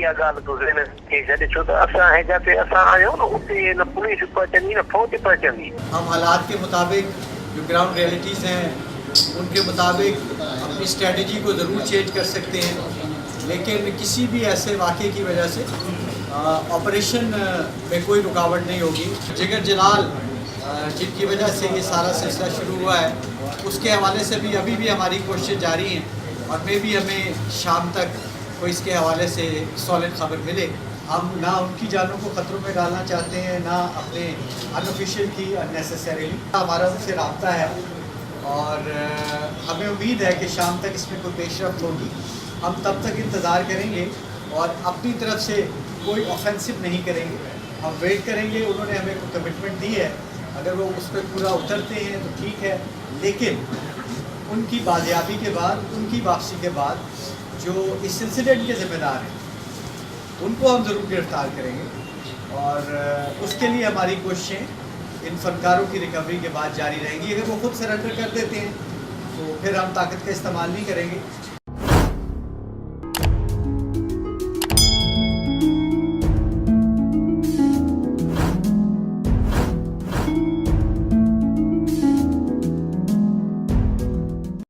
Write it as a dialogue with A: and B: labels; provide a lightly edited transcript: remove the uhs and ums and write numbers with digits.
A: इहा ॻाल्हि गुज़िरियल खे छॾे, छो त असां है जिते असां आहियूं न उते न पुलिस पहुचंदी न फौज पहुचंदी।
B: हम हालात के मुताबिक जो ग्राउंड रियलिटीज़ हैं उनके मुताबिक अपनी स्ट्रेटजी को ज़रूर चेंज कर सकते हैं, लेकिन किसी भी ऐसे वाक़े की वजह से ऑपरेशन में कोई रुकावट नहीं होगी। जिगर जलाल जिनकी वजह से ये सारा सिलसिला शुरू हुआ है, उसके हवाले से भी अभी भी हमारी कोशिश जारी हैं और मे भी हमें शाम तक कोई इसके हवाले से सॉलिड खबर मिले। हम ना उनकी जानों को ख़तरों में डालना चाहते हैं, ना अपने अनऑफिशियल की अननेसेसरीली। हमारा उनसे रब्ता है और हमें उम्मीद है कि शाम तक इसमें कोई पेशरफ्त होगी। हम तब तक इंतज़ार करेंगे और अपनी तरफ से कोई ऑफेंसिव नहीं करेंगे, हम वेट करेंगे। उन्होंने हमें कोई कमिटमेंट दी है, अगर वो उस पर पूरा उतरते हैं तो ठीक है, लेकिन उनकी बाजियाबी के बाद, उनकी वापसी के बाद जो इस इंसिडेंट के ज़िम्मेदार हैं उनको हम ज़रूर गिरफ़्तार करेंगे और उसके लिए हमारी कोशिशें इन फनकारों की रिकवरी के बाद जारी रहेंगी। अगर वो खुद सरेंडर कर देते हैं तो फिर हम ताकत का इस्तेमाल नहीं करेंगे।